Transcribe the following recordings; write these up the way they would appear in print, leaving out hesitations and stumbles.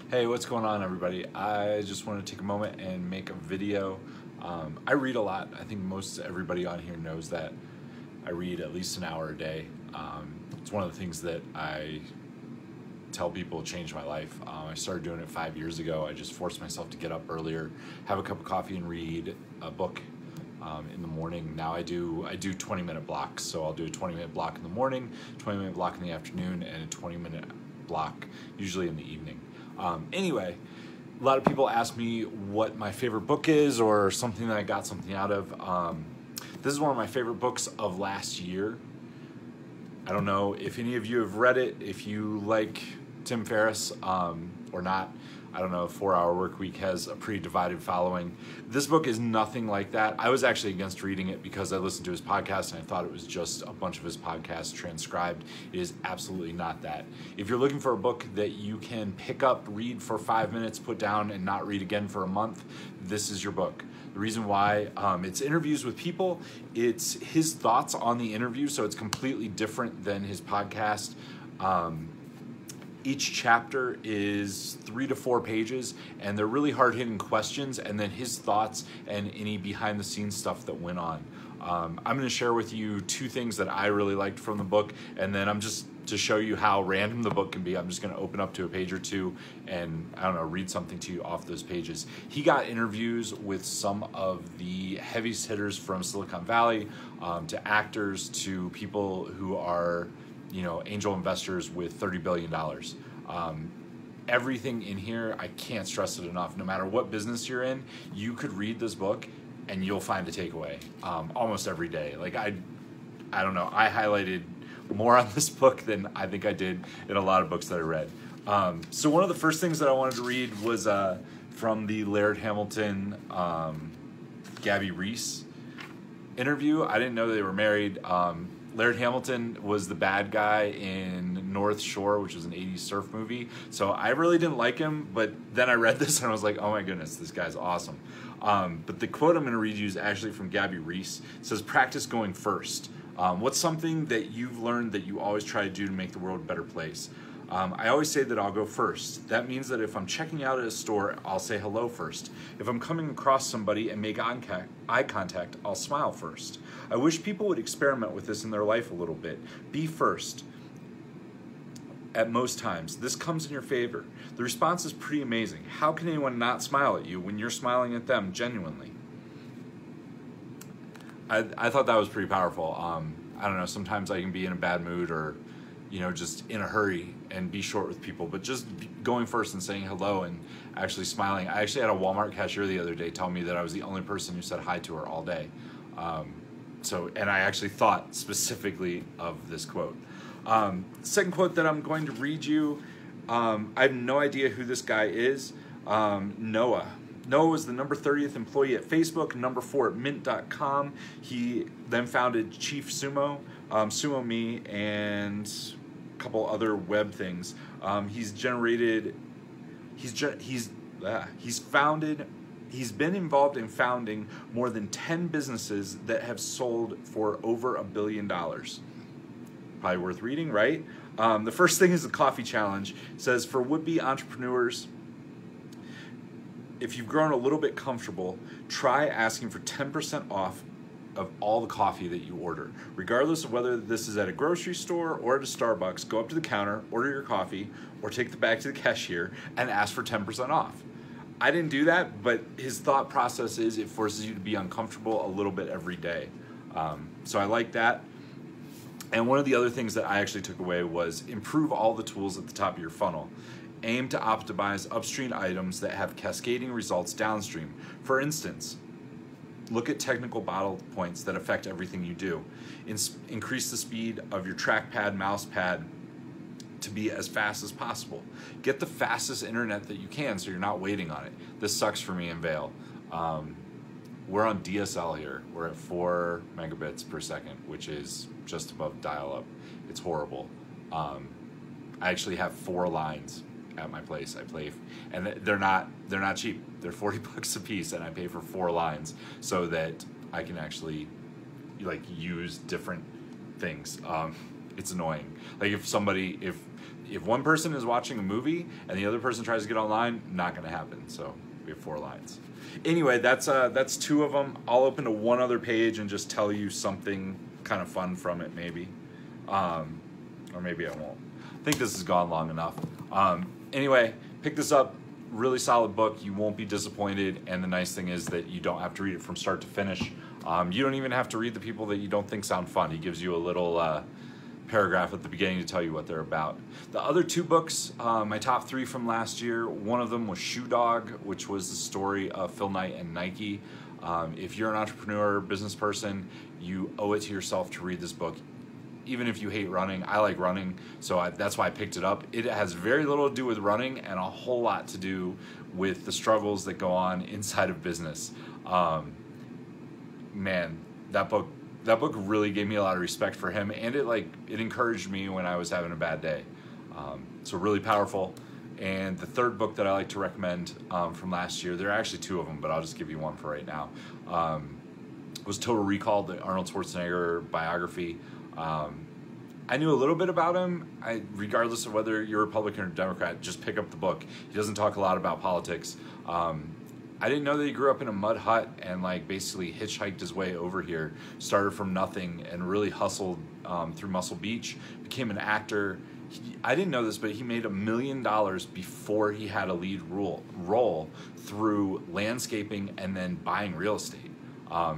Hey, what's going on, everybody? I just want to take a moment and make a video. I read a lot. I think most everybody on here knows that I read at least an hour a day. It's one of the things that I tell people changed my life. I started doing it 5 years ago. I just forced myself to get up earlier, have a cup of coffee, and read a book in the morning. Now I do 20-minute blocks. So I'll do a 20-minute block in the morning, 20-minute block in the afternoon, and a 20-minute block usually in the evening. Anyway, a lot of people ask me what my favorite book is or something that I got something out of. This is one of my favorite books of last year. I don't know if any of you have read it, if you like Tim Ferriss or not. I don't know if 4 Hour Workweek has a pretty divided following. This book is nothing like that. I was actually against reading it because I listened to his podcast and I thought it was just a bunch of his podcasts transcribed. It is absolutely not that. If you're looking for a book that you can pick up, read for 5 minutes, put down, and not read again for a month, this is your book. The reason why, it's interviews with people, it's his thoughts on the interview, so it's completely different than his podcast. Each chapter is 3 to 4 pages, and they're really hard-hitting questions, and then his thoughts and any behind-the-scenes stuff that went on. I'm going to share with you 2 things that I really liked from the book, and then to show you how random the book can be, I'm just going to open up to a page or two and, I don't know, read something to you off those pages. He got interviews with some of the heaviest hitters from Silicon Valley, to actors, to people who are angel investors with $30 billion. Everything in here, I can't stress it enough. No matter what business you're in, you could read this book and you'll find a takeaway almost every day. Like I don't know, I highlighted more on this book than I think I did in a lot of books that I read. So one of the first things that I wanted to read was from the Laird Hamilton, Gabby Reece interview. I didn't know they were married. Laird Hamilton was the bad guy in North Shore, which was an 80s surf movie. So I really didn't like him, but then I read this and I was like, oh my goodness, this guy's awesome. But the quote I'm going to read you is actually from Gabby Reece. It says, "Practice going first. What's something that you've learned that you always try to do to make the world a better place? I always say that I'll go first. That means that if I'm checking out at a store, I'll say hello first. If I'm coming across somebody and make eye contact, I'll smile first. I wish people would experiment with this in their life a little bit. Be first. At most times, this comes in your favor. The response is pretty amazing. How can anyone not smile at you when you're smiling at them genuinely?" I thought that was pretty powerful. I don't know, sometimes I can be in a bad mood or just in a hurry and be short with people, but just going first and saying hello and actually smiling. I actually had a Walmart cashier the other day tell me that I was the only person who said hi to her all day. And I actually thought specifically of this quote. Second quote that I'm going to read you, I have no idea who this guy is. Noah. Noah was the number 30th employee at Facebook, number 4 at Mint.com. He then founded Chief Sumo, SumoMe, and a couple other web things. He's been involved in founding more than 10 businesses that have sold for over $1 billion. Probably worth reading, right? The first thing is the coffee challenge. It says, for would-be entrepreneurs, if you've grown a little bit comfortable, try asking for 10% off of all the coffee that you order. Regardless of whether this is at a grocery store or at a Starbucks, go up to the counter, order your coffee, or take the bag to the cashier and ask for 10% off. I didn't do that, but his thought process is it forces you to be uncomfortable a little bit every day. So I like that. And one of the other things that I actually took away was improve all the tools at the top of your funnel. Aim to optimize upstream items that have cascading results downstream. For instance, look at technical battle points that affect everything you do. Increase the speed of your trackpad, mouse pad to be as fast as possible. Get the fastest internet that you can so you're not waiting on it. This sucks for me in Vail. We're on DSL here. We're at 4 megabits per second, which is just above dial-up. It's horrible. I actually have 4 lines at my place. I play, and they're not cheap. They're $40 a piece, and I pay for 4 lines so that I can actually use different things. It's annoying. Like if if one person is watching a movie and the other person tries to get online, not going to happen. So we have 4 lines. Anyway, that's 2 of them. I'll open to one other page and just tell you something kind of fun from it, maybe. Or maybe I won't. I think this has gone long enough. Anyway, pick this up. Really solid book. You won't be disappointed. And the nice thing is that you don't have to read it from start to finish. You don't even have to read the people that you don't think sound fun. He gives you a little paragraph at the beginning to tell you what they're about. The other 2 books, my top 3 from last year, one of them was Shoe Dog, which was the story of Phil Knight and Nike. If you're an entrepreneur, business person, you owe it to yourself to read this book. Even if you hate running, I like running, so that's why I picked it up. It has very little to do with running and a whole lot to do with the struggles that go on inside of business. Man, that book really gave me a lot of respect for him, and it encouraged me when I was having a bad day. So really powerful. And the third book that I like to recommend from last year, there are actually 2 of them, but I'll just give you one for right now, was Total Recall, the Arnold Schwarzenegger biography. I knew a little bit about him. Regardless of whether you're Republican or Democrat, just pick up the book. He doesn't talk a lot about politics. I didn't know that he grew up in a mud hut and basically hitchhiked his way over here, started from nothing and really hustled through Muscle Beach, became an actor. I didn't know this, but he made $1 million before he had a lead role through landscaping and then buying real estate.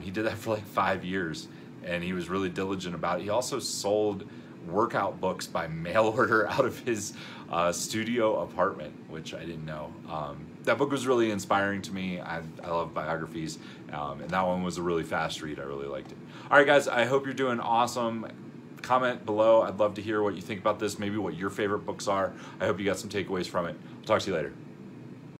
He did that for 5 years, and he was really diligent about it. He also sold workout books by mail order out of his studio apartment, which I didn't know. That book was really inspiring to me. I love biographies, and that one was a really fast read. I really liked it. All right, guys, I hope you're doing awesome. Comment below. I'd love to hear what you think about this, maybe what your favorite books are. I hope you got some takeaways from it. I'll talk to you later.